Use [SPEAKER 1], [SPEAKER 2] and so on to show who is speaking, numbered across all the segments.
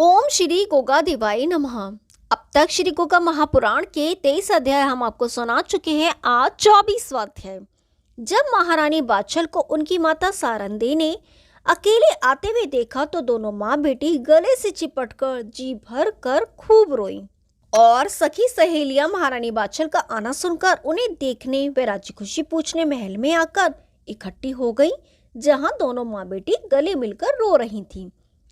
[SPEAKER 1] ओम श्री गोगा देवाय नमः। अब तक श्री गोगा महापुराण के 23 अध्याय हम आपको सुना चुके हैं। आज 24वां अध्याय। जब महारानी बाछल को उनकी माता सारंदी ने अकेले आते हुए देखा तो दोनों माँ बेटी गले से चिपटकर जी भर कर खूब रोई और सखी सहेलियां महारानी बाछल का आना सुनकर उन्हें देखने व राजी खुशी पूछने महल में आकर इकट्ठी हो गई, जहां दोनों माँ बेटी गले मिलकर रो रही थीं।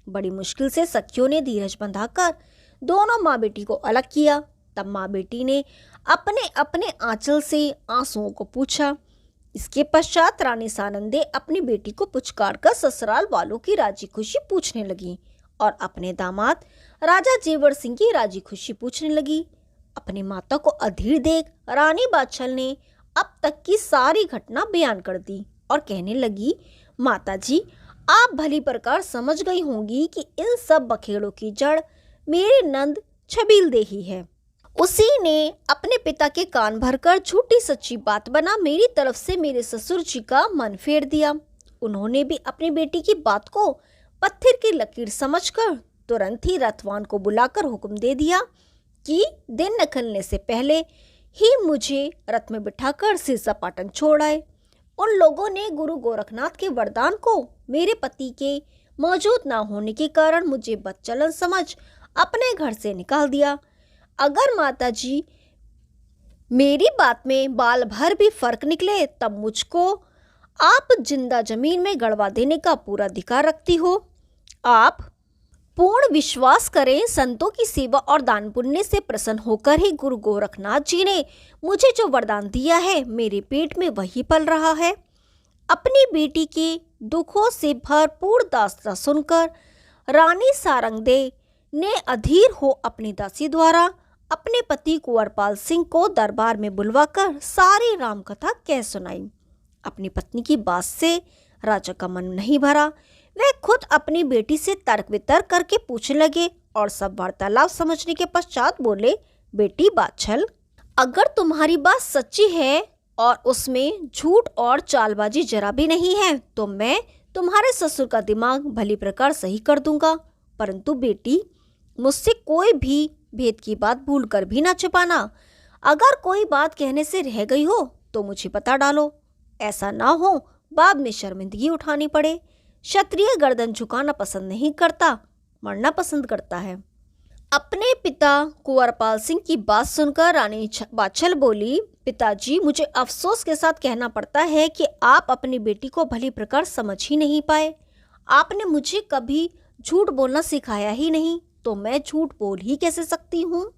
[SPEAKER 1] बड़ी मुश्किल से सखियों ने धीरज बंधाकर दोनों माँ बेटी को अलग किया। तब माँ बेटी ने अपने अपने आंचल से आंसुओं को पूछा। इसके पश्चात रानी सानंदे अपनी बेटी को पुचकार कर ससुराल वालों की राजी खुशी पूछने लगी और अपने दामाद राजा जेवर सिंह की राजी खुशी पूछने लगी। अपनी माता को अधीर देख रानी बाछल ने अब तक की सारी घटना बयान कर दी और कहने लगी, माता जी, आप भली प्रकार समझ गई होंगी कि इन सब बखेड़ों की जड़ मेरी नंद छबील देही है। उसी ने अपने पिता के कान भरकर झूठी सच्ची बात बना मेरी तरफ से मेरे ससुर जी का मन फेर दिया। उन्होंने भी अपनी बेटी की बात को पत्थर की लकीर समझकर तुरंत ही रथवान को बुलाकर हुक्म दे दिया कि दिन निकलने से पहले ही मुझे रथ में बिठाकर सिरसापाटन छोड़ आए। उन लोगों ने गुरु गोरखनाथ के वरदान को मेरे पति के मौजूद ना होने के कारण मुझे बदचलन समझ अपने घर से निकाल दिया। अगर माता जी मेरी बात में बाल भर भी फर्क निकले तब मुझको आप जिंदा जमीन में गड़वा देने का पूरा अधिकार रखती हो। आप पूर्ण विश्वास करें, संतों की सेवा और दान पुण्य से प्रसन्न होकर ही गुरु गोरखनाथ जी ने मुझे जो वरदान दिया है मेरे पेट में वही पल रहा है। अपनी बेटी के दुखों से भरपूर दास्तां सुनकर रानी सारंगदे ने अधीर हो अपनी दासी द्वारा अपने पति कुंवरपाल सिंह को दरबार में बुलवाकर सारी राम कथा कह सुनाई। अपनी पत्नी की बात से राजा का मन नहीं भरा। वह खुद अपनी बेटी से तर्क वितर्क करके पूछने लगे और सब वार्तालाप समझने के पश्चात बोले, बेटी बाछल, अगर तुम्हारी बात सच्ची है और उसमें झूठ और चालबाजी जरा भी नहीं है तो मैं तुम्हारे ससुर का दिमाग भली प्रकार सही कर दूंगा। परंतु बेटी, मुझसे कोई भी भेद की बात भूल कर भी ना छिपाना। अगर कोई बात कहने से रह गई हो तो मुझे बता डालो। ऐसा ना हो बाद में शर्मिंदगी उठानी पड़े। क्षत्रिय गर्दन झुकाना पसंद नहीं करता, मरना पसंद करता है। अपने पिता कुंवरपाल सिंह की बात सुनकर रानी बाछल बोली, पिताजी, मुझे अफसोस के साथ कहना पड़ता है कि आप अपनी बेटी को भली प्रकार समझ ही नहीं पाए। आपने मुझे कभी झूठ बोलना सिखाया ही नहीं, तो मैं झूठ बोल ही कैसे सकती हूँ।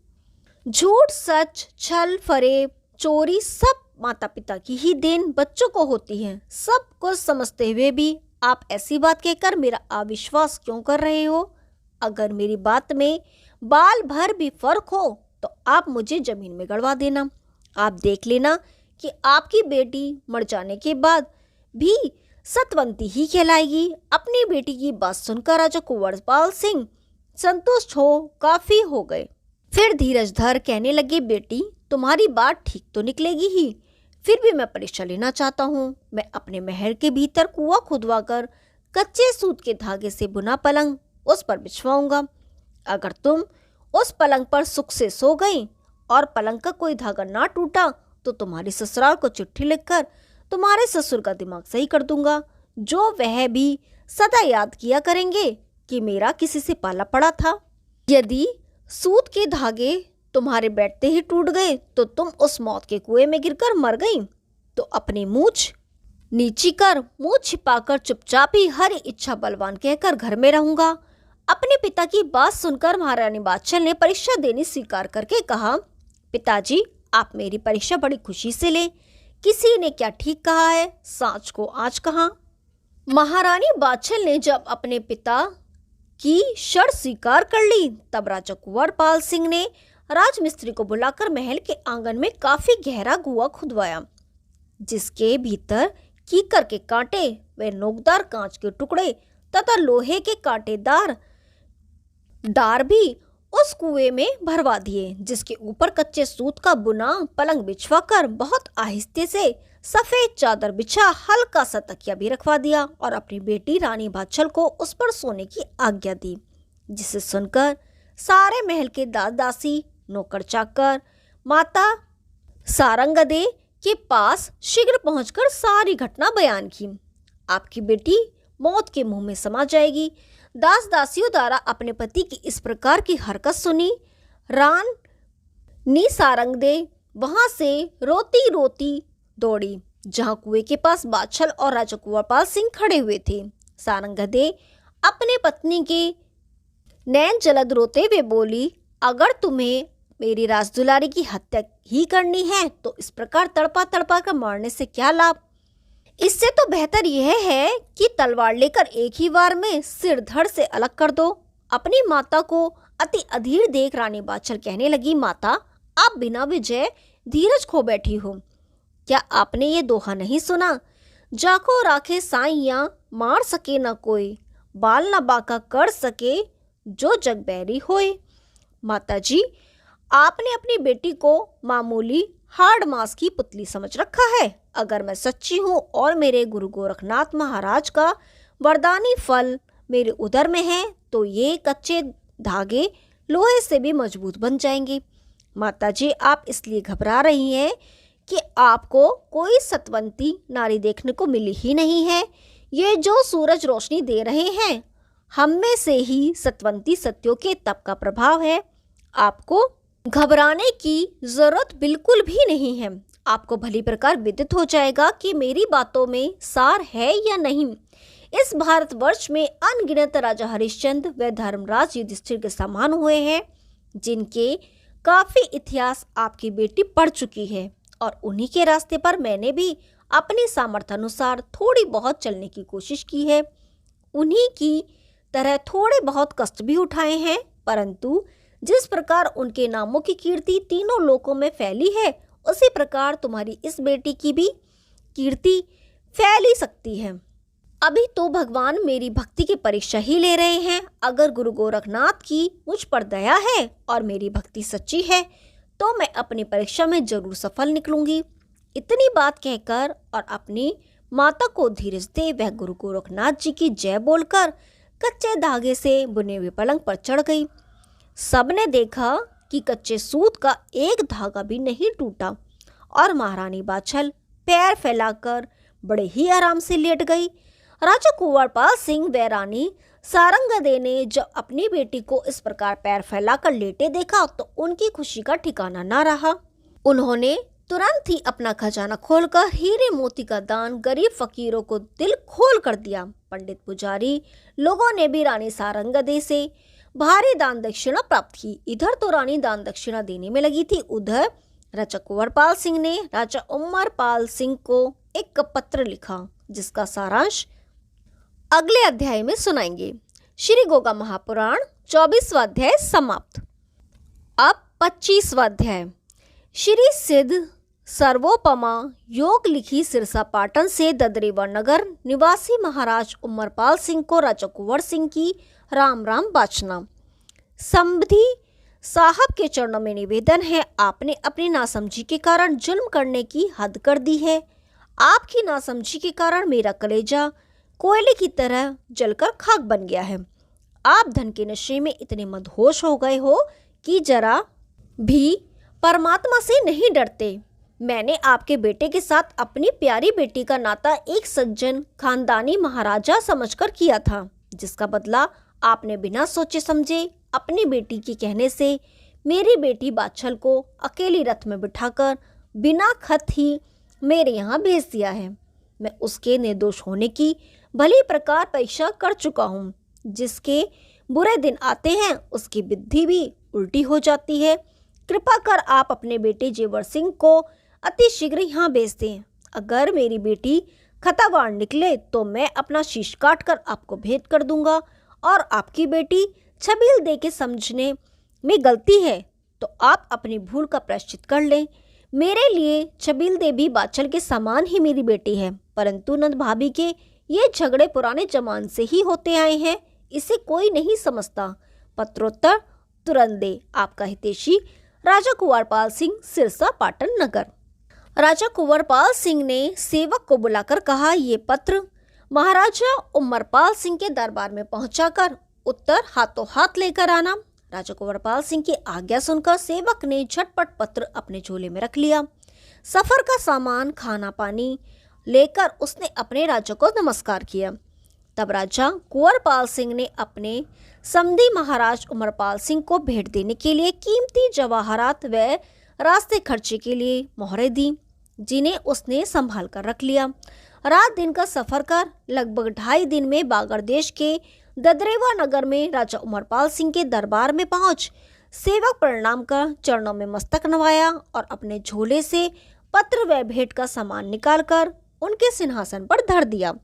[SPEAKER 1] झूठ, सच, छल, फरेब, चोरी सब माता पिता की ही देन बच्चों को होती है। सब कुछ समझते हुए भी आप ऐसी बात कहकर मेरा अविश्वास क्यों कर रहे हो? अगर मेरी बात में बाल भर भी फर्क हो तो आप मुझे जमीन में गड़वा देना। आप देख लेना कि आपकी बेटी मर जाने के बाद भी सतवंती ही कहलाएगी। अपनी बेटी की बात सुनकर राजा कुंवरपाल सिंह संतुष्ट हो काफी हो गए। फिर धीरज धर कहने लगे, बेटी, तुम्हारी बात ठीक तो निकलेगी ही, फिर भी मैं परीक्षा लेना चाहता हूँ। मैं अपने महल के भीतर कुआं खुदवाकर कच्चे सूत के धागे से बुना पलंग उस पर बिछवाऊंगा। अगर तुम उस पलंग पर सुख से सो गई और पलंग का कोई धागा ना टूटा तो तुम्हारी ससुराल को चिट्ठी लिखकर तुम्हारे ससुर का दिमाग सही कर दूंगा, जो वह भी सदा याद किया करेंगे कि मेरा किसी से पाला पड़ा था। यदि सूत के धागे तुम्हारे बैठते ही टूट गए तो तुम उस मौत के कुएं में गिरकर मर गई तो अपनी मूंछ नीची कर मुंह छिपाकर चुपचाप ही हर इच्छा बलवान कहकर घर में रहूंगा। अपने पिता की बात सुनकर महारानी बाछल ने परीक्षा देनी स्वीकार करके कहा, पिताजी, आप मेरी परीक्षा बड़ी खुशी से लें। किसी ने क्या ठीक कहा है, सांच को आज कहा। महारानी बाछल ने जब अपने पिता की शर्त स्वीकार कर ली तब राजा कुंवरपाल सिंह ने राजमिस्त्री को बुलाकर महल के आंगन में काफी गहरा कुआं खुदवाया, जिसके भीतर कीकर के कांटे व नोकदार कांच के टुकड़े तथा लोहे के कांटेदार डार भी उस कुएं में भरवा दिए, जिसके ऊपर कच्चे सूत का बुना पलंग बिछवाकर बहुत आहिस्ते से सफेद चादर बिछा हल्का सा तकिया भी रखवा दिया और अपनी बेटी रानी बाछल को उस पर सोने की आज्ञा दी। जिसे सुनकर सारे महल के दास दासी, नौकर चाकर माता सारंगधे के पास शीघ्र पहुंचकर सारी घटना बयान की। आपकी बेटी मौत के मुंह में समा जाएगी। दास दासियों द्वारा अपने पति की इस प्रकार की हरकत सुनी रानी सारंगधे वहां से रोती रोती दौड़ी जहां कुएं के पास बादशाह और राजा कुंवरपाल सिंह खड़े हुए थे। सारंगधे अपने पत्नी के नैन जलद रोते हुए बोली, अगर तुम्हें मेरी राजदुलारी की हत्या ही करनी है तो इस प्रकार तड़पा तड़पा कर मारने से क्या लाभ। इससे तो बेहतर यह है कि तलवार लेकर एक ही वार में सिर धड़ से अलग कर दो। अपनी माता को अति अधीर देख रानी बादशाह कहने लगी, माता आप बिना विजय धीरज खो बैठी हो। क्या आपने ये दोहा नहीं सुना, जाको राखे साइयां मार सके न कोई, बाल न बाका कर सके जो जग बैरी होए। माता जी, आपने अपनी बेटी को मामूली हार्ड मास की पुतली समझ रखा है। अगर मैं सच्ची हूँ और मेरे गुरु गोरखनाथ महाराज का वरदानी फल मेरे उदर में है तो ये कच्चे धागे लोहे से भी मजबूत बन जाएंगे। माता जी, आप इसलिए घबरा रही हैं कि आपको कोई सतवंती नारी देखने को मिली ही नहीं है। ये जो सूरज रोशनी दे रहे हैं हम में से ही सतवंती सत्यों के तप का प्रभाव है। आपको घबराने की जरूरत बिल्कुल भी नहीं है। आपको भली प्रकार विदित हो जाएगा कि मेरी बातों में सार है या नहीं। इस भारतवर्ष में अनगिनत राजा हरिश्चंद्र व धर्मराज युधिष्ठिर के समान हुए हैं, जिनके काफी इतिहास आपकी बेटी पढ़ चुकी है और उन्हीं के रास्ते पर मैंने भी अपने सामर्थ्य अनुसार थोड़ी बहुत चलने की कोशिश की है। उन्हीं की तरह थोड़े बहुत कष्ट भी उठाए हैं, परंतु जिस प्रकार उनके नामों की कीर्ति तीनों लोकों में फैली है उसी प्रकार तुम्हारी इस बेटी की भी कीर्ति फैल ही सकती है। अभी तो भगवान मेरी भक्ति की परीक्षा ही ले रहे हैं। अगर गुरु गोरखनाथ की मुझ पर दया है और मेरी भक्ति सच्ची है तो मैं अपनी परीक्षा में जरूर सफल निकलूंगी। इतनी बात कहकर और अपनी माता को धीरज दे वह गुरु गोरखनाथ जी की जय बोलकर कच्चे धागे से बुने हुए पलंग पर चढ़ गई। सबने देखा कि कच्चे सूत का एक धागा भी नहीं टूटा और महारानी बादशाह पैर फैलाकर बड़े ही आराम से लेट गई। राजा कुंवरपाल सिंह व रानी सारंगधे ने जब अपनी बेटी को इस प्रकार पैर फैलाकर लेटे देखा तो उनकी खुशी का ठिकाना न रहा। उन्होंने तुरंत ही अपना खजाना खोलकर हीरे मोती का दान गरीब फकीरों को दिल खोल कर दिया। पंडित पुजारी लोगों ने भी रानी सारंगधे से भारी दान दक्षिणा प्राप्त की। इधर तो रानी दान दक्षिणा देने में लगी थी, उधर राजा कुंवरपाल सिंह ने राजा उमरपाल सिंह को एक पत्र लिखा जिसका सारांश अगले अध्याय में सुनाएंगे। श्री गोगा महापुराण 24वां अध्याय समाप्त। अब 25वां अध्याय। श्री सिद्ध सर्वोपमा योग लिखी सिरसा पाटन से ददरेवा नगर निवासी महाराज उमरपाल सिंह को राजा कुंवर सिंह की राम राम बाचना। समधी साहब के चरणों में निवेदन है, आपने अपनी नासमझी के कारण जुल्म करने की हद कर दी है। आपकी नासमझी के कारण मेरा कलेजा कोयले की तरह जलकर खाक बन गया है। आप धन के नशे में इतने मदहोश हो गए हो कि जरा भी परमात्मा से नहीं डरते। मैंने आपके बेटे के साथ अपनी प्यारी बेटी का नाता एक सज्जन खानदानी महाराजा समझकर किया था, जिसका बदला आपने बिना सोचे समझे अपनी बेटी के कहने से मेरी बेटी बादशाह को अकेली रथ में बिठाकर बिना खत ही मेरे यहाँ भेज दिया है। मैं उसके निर्दोष होने की भली प्रकार परीक्षा कर चुका हूँ। जिसके बुरे दिन आते हैं उसकी बुद्धि भी उल्टी हो जाती है। कृपा कर आप अपने बेटे जेवर सिंह को अति शीघ्र यहाँ भेज दें। अगर मेरी बेटी खतावार निकले तो मैं अपना शीश काट कर आपको भेंट कर दूंगा, और आपकी बेटी छबील दे के समझने में गलती है तो आप अपनी भूल का प्रायश्चित कर लें। मेरे लिए छबील दे भी बादशाह के समान ही मेरी बेटी है, परंतु नंद भाभी के ये झगड़े पुराने जमान से ही होते आए हैं, इसे कोई नहीं समझता। पत्रोत्तर तुरंत दे। आपका हितैषी राजा कुंवरपाल सिंह, सिरसा पाटन नगर। राजा कुंवरपाल सिंह ने सेवक को बुलाकर कहा, ये पत्र महाराजा उमरपाल सिंह के दरबार में पहुंचाकर उत्तर हाथों हाथ लेकर आना। राजा कुंवरपाल सिंह की आज्ञा सुनकर सेवक ने झटपट पत्र अपने झोले में रख लिया। सफर का सामान, खाना पानी लेकर उसने अपने राजा को नमस्कार किया। तब राजा कुंवरपाल सिंह ने अपने समधी महाराज उमरपाल सिंह को भेंट देने के लिए कीमती जवाहरात व रास्ते खर्चे के लिए मोहरें दी, जिन्हें उसने संभाल कर रख लिया। रात दिन का सफर कर लगभग 2.5 दिन में बागड़ देश के ददरेवा नगर में राजा उमरपाल सिंह के दरबार में पहुंच सेवक प्रणाम कर चरणों में मस्तक नवाया और अपने झोले से पत्र व भेंट का सामान निकालकर उनके सिंहासन पर धर दिया।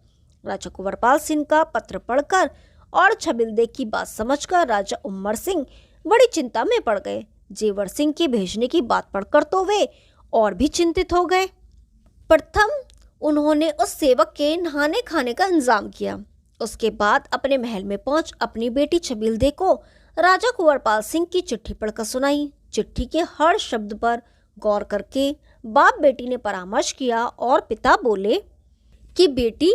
[SPEAKER 1] राजा कुंवरपाल सिंह का पत्र पढ़कर और छबिलदे की बात समझकर राजा उमर सिंह बड़ी चिंता में पड़ गए। जेवर सिंह के भेजने की बात पढ़कर तो वे और भी चिंतित हो गए। प्रथम उन्होंने उस सेवक के नहाने खाने का इंतजाम किया। उसके बाद अपने महल में पहुंच अपनी बेटी छबिलदे को राजा कुंवरपाल सिंह की चिट्ठी पढ़कर सुनाई। चिट्ठी के हर शब्द पर गौर करके बाप बेटी ने परामर्श किया और पिता बोले कि बेटी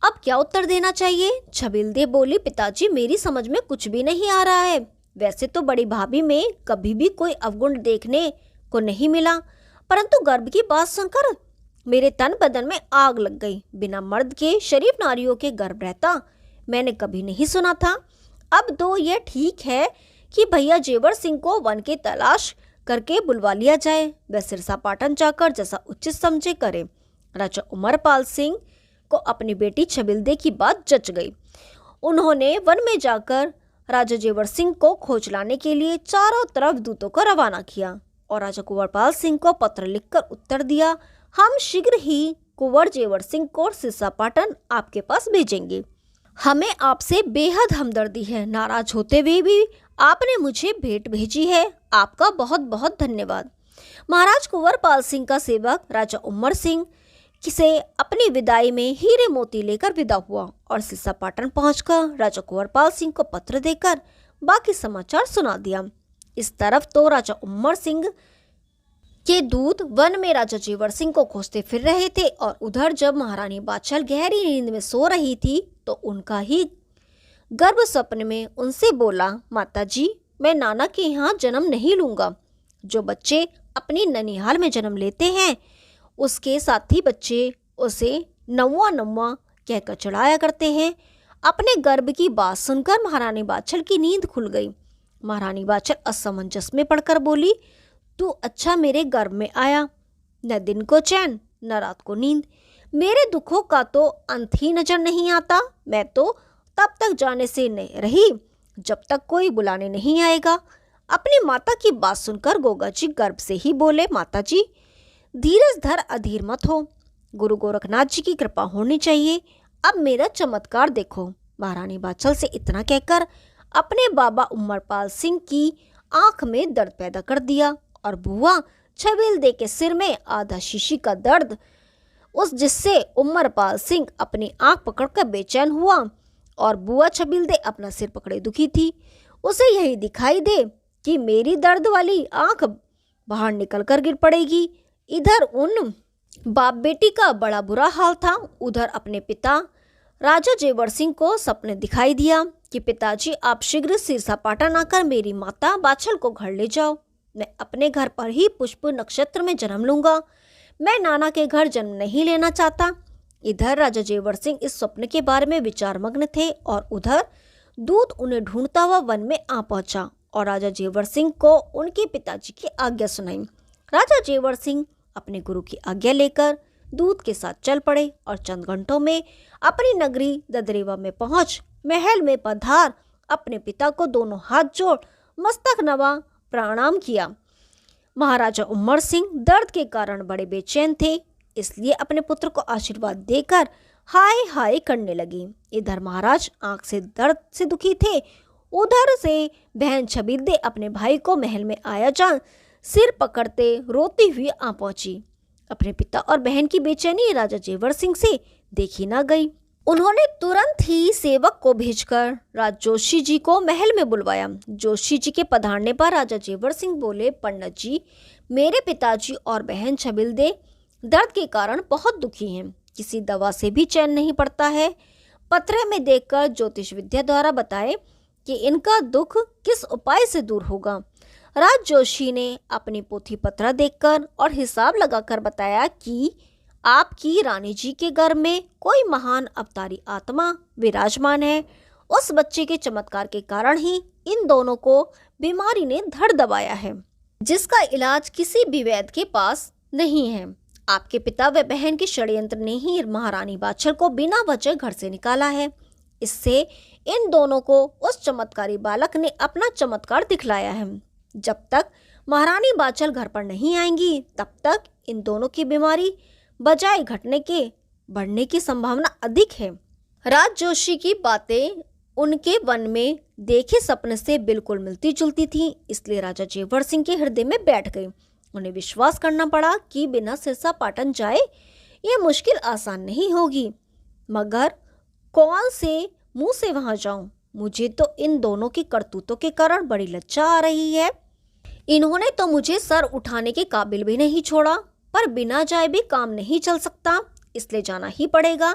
[SPEAKER 1] अब क्या उत्तर देना चाहिए। छबिलदे बोली, पिताजी मेरी समझ में कुछ भी नहीं आ रहा है। वैसे तो बड़ी भाभी में कभी भी कोई अवगुण देखने को नहीं मिला, परंतु गर्भ की बात सुनकर मेरे तन बदन में आग लग गई। बिना मर्द के शरीफ नारियों के गर्भ रहता मैंने कभी नहीं सुना था। अब तो यह ठीक है कि भैया जेवर सिंह को वन के तलाश करके बुलवा लिया जाए, वह सिरसा पाटन जाकर जैसा उचित समझे करे। राजा उमरपाल सिंह को अपनी बेटी छबिलदे की बात जच गई। उन्होंने वन में जाकर राजा जेवर सिंह को खोज लाने के लिए चारों तरफ दूतों को रवाना किया और राजा कुंवरपाल सिंह को पत्र लिखकर उत्तर दिया, हम शीघ्र ही कुंवर जेवर सिंह को सिरसा पाटन आपके पास भेजेंगे। हमें आपसे बेहद हमदर्दी है। नाराज होते हुए भी आपने मुझे भेंट भेजी है, आपका बहुत बहुत धन्यवाद। महाराज कुंवरपाल सिंह का सेवक राजा उमर सिंह से अपनी विदाई में हीरे मोती लेकर विदा हुआ और सिरसा पाटन पहुंचकर राजा कुंवरपाल सिंह को पत्र देकर बाकी समाचार सुना दिया। इस तरफ तो राजा उमर सिंह के दूत वन में राजा जेवर सिंह को खोजते फिर रहे थे और उधर जब महारानी बाछल गहरी नींद में सो रही थी तो उनका ही गर्भ स्वप्न में उनसे बोला, माताजी मैं नाना के यहाँ जन्म नहीं लूंगा। जो बच्चे अपनी ननिहाल में जन्म लेते हैं उसके साथी बच्चे उसे नौवा नौवा कहकर चढ़ाया करते हैं। अपने गर्भ की बात सुनकर महारानी बाछल की नींद खुल गई। महारानी बाछल असमंजस में पड़कर बोली, तू अच्छा मेरे गर्भ में आया, न दिन को चैन न रात को नींद। मेरे दुखों का तो अंत ही नजर नहीं आता। मैं तो तब तक जाने से नहीं रही जब तक कोई बुलाने नहीं आएगा। अपनी माता की बात सुनकर गोगा जी गर्भ से ही बोले, माता जी धीरज धर, अधीर मत हो, गुरु गोरखनाथ जी की कृपा होनी चाहिए। अब मेरा चमत्कार देखो। महारानी बाछल से इतना कहकर अपने बाबा उमरपाल सिंह की आंख में दर्द पैदा कर दिया और बुआ छबिलदे के सिर में आधा शीशी का दर्द, उस जिससे उमरपाल सिंह अपनी आंख पकड़कर बेचैन हुआ और बुआ छबिलदे अपना सिर पकड़े दुखी थी। उसे यही दिखाई दे कि मेरी दर्द वाली आंख बाहर निकलकर गिर पड़ेगी। इधर उन बाप बेटी का बड़ा बुरा हाल था। उधर अपने पिता राजा जेवर सिंह को सपने दिखाई दिया कि पिताजी आप शीघ्र सिरसा पाटन आकर मेरी माता बाछल को घर ले जाओ। मैं अपने घर पर ही पुष्प नक्षत्र में जन्म लूंगा। मैं नाना के घर जन्म नहीं लेना चाहता। इधर राजा जेवर सिंह इस स्वप्न के बारे में विचार मग्न थे और उधर दूत उन्हें ढूंढता हुआ वन में आ पहुंचा और राजा जेवर सिंह को उनके पिताजी की आज्ञा सुनाई। राजा जेवर सिंह अपने गुरु की आज्ञा लेकर दूत के साथ चल पड़े और चंद घंटों में अपनी नगरी ददरेवा में पहुंच महल में पधार अपने पिता को दोनों हाथ जोड़ मस्तक नवा प्रणाम किया। महाराजा उमर सिंह दर्द के कारण बड़े बेचैन थे, इसलिए अपने पुत्र को आशीर्वाद देकर हाय हाय करने लगे। इधर महाराज आंख से दर्द से दुखी थे, उधर से बहन छबिलदे अपने भाई को महल में आया जान सिर पकड़ते रोती हुई आ पहुंची। अपने पिता और बहन की बेचैनी राजा जेवर सिंह से देखी ना गई। उन्होंने तुरंत ही सेवक को भेजकर राज जोशी जी को महल में बुलवाया। जोशी जी के पधारने पर राजा जेवर सिंह बोले, पंडित जी मेरे पिताजी और बहन छबिलदे दर्द के कारण बहुत दुखी हैं, किसी दवा से भी चैन नहीं पड़ता है। पत्रे में देखकर ज्योतिष विद्या द्वारा बताए कि इनका दुख किस उपाय से दूर होगा। राज जोशी ने अपनी पोथी पत्रा देखकर और हिसाब लगाकर बताया कि आपकी रानी जी के घर में कोई महान अवतारी आत्मा विराजमान है। उस बच्चे के चमत्कार के कारण ही इन दोनों को बीमारी ने धड़ दबाया है, जिसका इलाज किसी भी वैद्य के पास नहीं है। आपके पिता व बहन के षड्यंत्र ने ही महारानी बाछल को बिना वजह घर से निकाला है। इससे इन दोनों को उस चमत्कारी बालक ने अपना चमत्कार दिखलाया है। जब तक महारानी बाछल घर पर नहीं आएंगी तब तक इन दोनों की बीमारी बजाय घटने के बढ़ने की संभावना अधिक है। राज जोशी की बातें उनके वन में देखे सपने से बिल्कुल मिलती जुलती थीं, इसलिए राजा जेवर सिंह के हृदय में बैठ गई। उन्हें विश्वास करना पड़ा कि बिना सिरसा पाटन जाए ये मुश्किल आसान नहीं होगी, मगर कौन से मुंह से वहां जाऊं? मुझे तो इन दोनों की करतूतों के कारण बड़ी लज्जा आ रही है। इन्होंने तो मुझे सर उठाने के काबिल भी नहीं छोड़ा, पर बिना जाए भी काम नहीं चल सकता, इसलिए जाना ही पड़ेगा।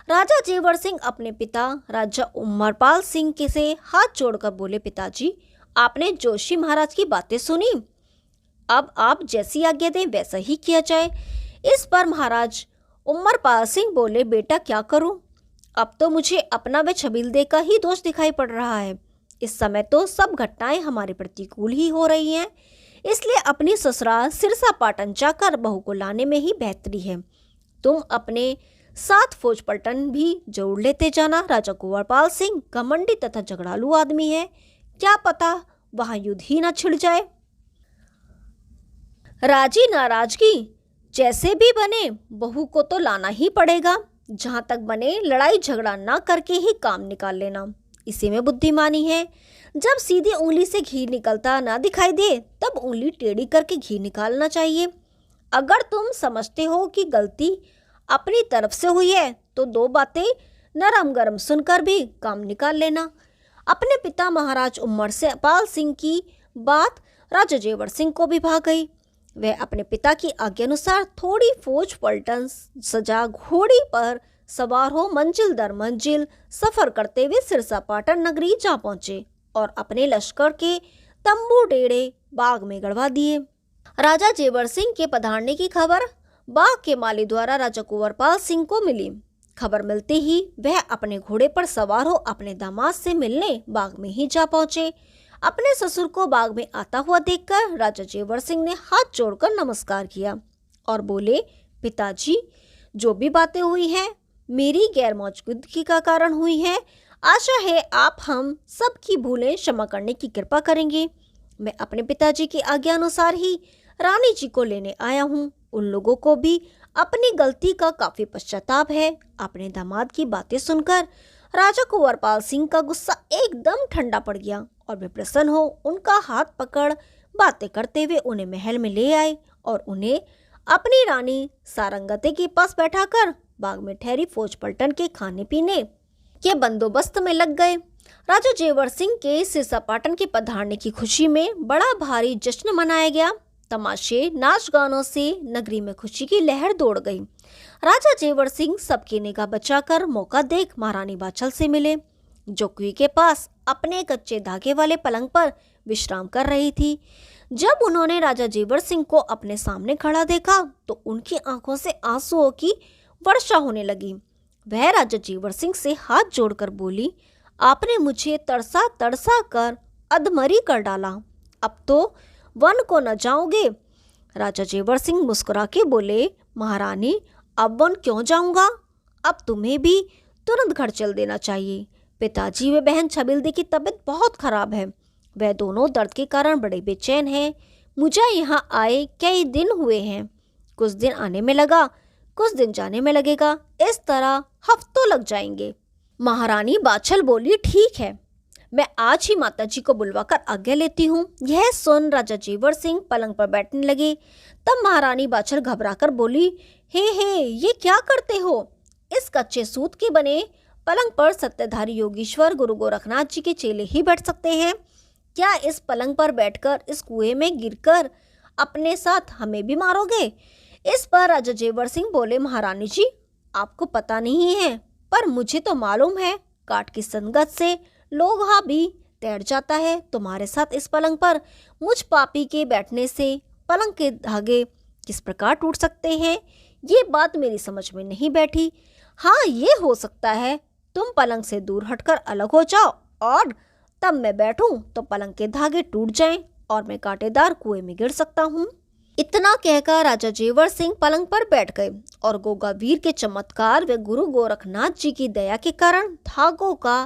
[SPEAKER 1] राजा जेवर सिंह अपने पिता राजा उमरपाल सिंह के से हाथ जोड़कर बोले, पिताजी, आपने जोशी महाराज की बातें सुनी, अब आप जैसी आज्ञा दें वैसा ही किया जाए। इस पर महाराज उमरपाल सिंह बोले, बेटा क्या करूं? अब तो मुझे अपना व छबीलदे का ही दोष दिखाई पड़ रहा है। इस समय तो सब घटनाएं हमारे प्रतिकूल ही हो रही हैं, इसलिए अपनी ससुराल सिरसा पाटन जाकर बहू को लाने में ही बेहतरी है। तुम अपने साथ फौज पलटन भी जरूर लेते जाना। राजा कुंवरपाल सिंह घमंडी तथा झगड़ालू आदमी है, क्या पता वहां युद्ध ही न छिड़ जाए। राजी नाराजगी जैसे भी बने बहू को तो लाना ही पड़ेगा। जहां तक बने लड़ाई झगड़ा ना करके ही काम निकाल लेना, इसी में बुद्धिमानी है। जब सीधी उंगली से घी निकलता ना दिखाई दे तब उंगली टेढ़ी करके घी निकालना चाहिए। अगर तुम समझते हो कि गलती अपनी तरफ से हुई है तो दो बातें नरम गरम सुनकर भी काम निकाल लेना। अपने पिता महाराज उमरपाल सिंह की बात राजा जेवर सिंह को भी भा गई। वह अपने पिता की आज्ञा अनुसार थोड़ी फौज पलटन सजा घोड़ी पर सवार हो मंजिल दर मंजिल सफर करते हुए सिरसा पाटन नगरी जा पहुंचे और अपने लश्कर के तंबू डेरे बाग में गड़वा दिए। राजा जेवर सिंह के पधारने की खबर बाग के माली द्वारा राजा कुंवरपाल सिंह को मिली। खबर मिलते ही वह अपने घोड़े पर सवार हो अपने दामाद से मिलने बाग में ही जा पहुंचे। अपने ससुर को बाग में आता हुआ देखकर राजा जेवर सिंह ने हाथ जोड़कर नमस्कार किया और बोले, पिताजी, जो भी बातें हुई हैं मेरी गैर मौजूदगी का कारण हुई है। आशा है आप हम सब की भूलें क्षमा करने की कृपा करेंगे। मैं अपने पिताजी की आज्ञा अनुसार ही रानी जी को लेने आया हूँ। उन लोगों को भी अपनी गलती का काफी पश्चाताप है। अपने दामाद की बातें सुनकर राजा कुंवरपाल सिंह का गुस्सा एकदम ठंडा पड़ गया और वे प्रसन्न हो उनका हाथ पकड़ बातें करते हुए उन्हें महल में ले आए और उन्हें अपनी रानी सारंगते के पास बैठाकर बाग में ठहरी फौज पलटन के खाने पीने के बंदोबस्त में लग गए। राजा जेवर सिंह के सिरसा पाटन के पधारने की खुशी में बड़ा भारी जश्न मनाया गया। तमाशे नाच गानों से नगरी में खुशी की लहर दौड़ गई। राजा जेवर सिंह सबकी निगाह बचाकर मौका देख महारानी बाछल से मिले, जो कुएं के पास अपने कच्चे धागे वाले पलंग पर विश्राम कर रही थी। जब उन्होंने राजा जेवर सिंह को अपने सामने खड़ा देखा तो उनकी आंखों से आंसुओं की वर्षा होने लगी। वह राजा जेवर सिंह से हाथ जोड़कर बोली, आपने मुझे तरसा तरसा कर अधमरी कर डाला, अब तो वन को न जाओगे। राजा जेवर सिंह मुस्कुरा के बोले, महारानी, अब वन क्यों जाऊंगा? अब तुम्हें भी तुरंत घर चल देना चाहिए। पिताजी व बहन छबीलदे की तबीयत बहुत खराब है, वह दोनों दर्द के कारण बड़े बेचैन हैं। मुझे यहाँ आए कई दिन हुए हैं, कुछ दिन आने में लगा, कुछ दिन जाने में लगेगा, इस तरह हफ्तों लग जाएंगे। महारानी बाछल बोली, ठीक है, मैं आज ही माताजी को बुलवाकर आज्ञा लेती हूँ। यह सुन राजा जेवर सिंह पलंग पर बैठने लगे। तब महारानी बाछल घबराकर बोली, हे ये क्या करते हो? इस कच्चे सूत के बने पलंग पर सत्यधारी योगीश्वर गुरु गोरखनाथ जी के चेले ही बैठ सकते हैं। क्या इस पलंग पर बैठकर इस कुएं में गिरकर अपने साथ हमें भी मारोगे? इस पर राजा जेवर सिंह बोले, महारानी जी, आपको पता नहीं है, पर मुझे तो मालूम है, काट की संगत से लोहा भी तैर जाता है। तुम्हारे साथ इस पलंग पर मुझ पापी के बैठने से पलंग के धागे किस प्रकार टूट सकते हैं, ये बात मेरी समझ में नहीं बैठी। हाँ, ये हो सकता है तुम पलंग से दूर हटकर अलग हो जाओ और तब मैं बैठूं तो पलंग के धागे टूट जाएं और मैं कांटेदार कुएं में गिर सकता हूँ। इतना कहकर राजा जेवर सिंह पलंग पर बैठ गए और गोगावीर के चमत्कार व गुरु गोरखनाथ जी की दया के कारण धागों का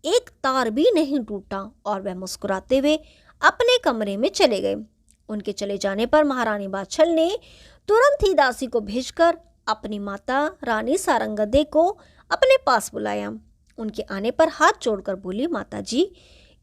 [SPEAKER 1] एक तार भी नहीं टूटा और वह मुस्कुराते हुए अपने कमरे में चले गए। उनके चले जाने पर महारानी बाछल ने तुरंत ही दासी को भेजकर अपनी माता रानी सारंगधे को अपने पास बुलाया। उनके आने पर हाथ जोड़कर बोली, माता जी,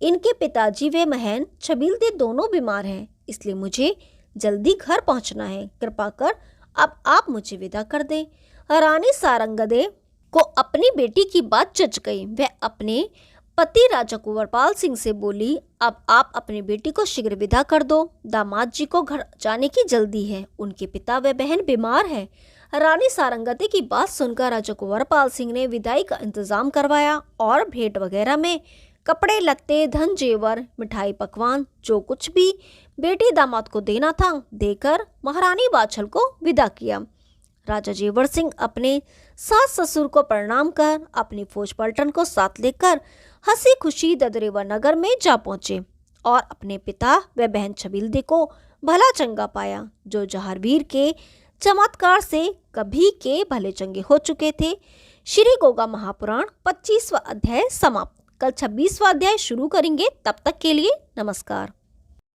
[SPEAKER 1] इनके पिताजी व बहन छबीलदे दोनों बीमार हैं, इसलिए मुझे जल्दी घर पहुंचना है। कृपा कर अब आप मुझे विदा कर दें। रानी सारंगधे को अपनी बेटी की बात जच गई। वह अपने पति राजा कुंवरपाल सिंह से बोली, अब आप अपनी बेटी को शीघ्र विदा कर दो। दामाद जी को घर जाने की जल्दी है, उनके पिता व बहन बीमार हैं। रानी सारंगधे की बात सुनकर राजा कुंवरपाल सिंह ने विदाई का इंतजाम करवाया और भेंट वगैरह में कपड़े लत्ते, धन जेवर, मिठाई पकवान, जो कुछ भी बेटी दामाद को देना था देकर महारानी बाछल को विदा किया। राजा जेवर सिंह अपने सास ससुर को प्रणाम कर अपनी फौज पलटन को साथ लेकर हंसी खुशी ददरेवा नगर में जा पहुंचे और अपने पिता व बहन छबीलदे को भला चंगा पाया, जो जहारवीर के चमत्कार से कभी के भले चंगे हो चुके थे। श्री गोगा महापुराण 25वां अध्याय समाप्त। कल 26वां अध्याय शुरू करेंगे। तब तक के लिए नमस्कार।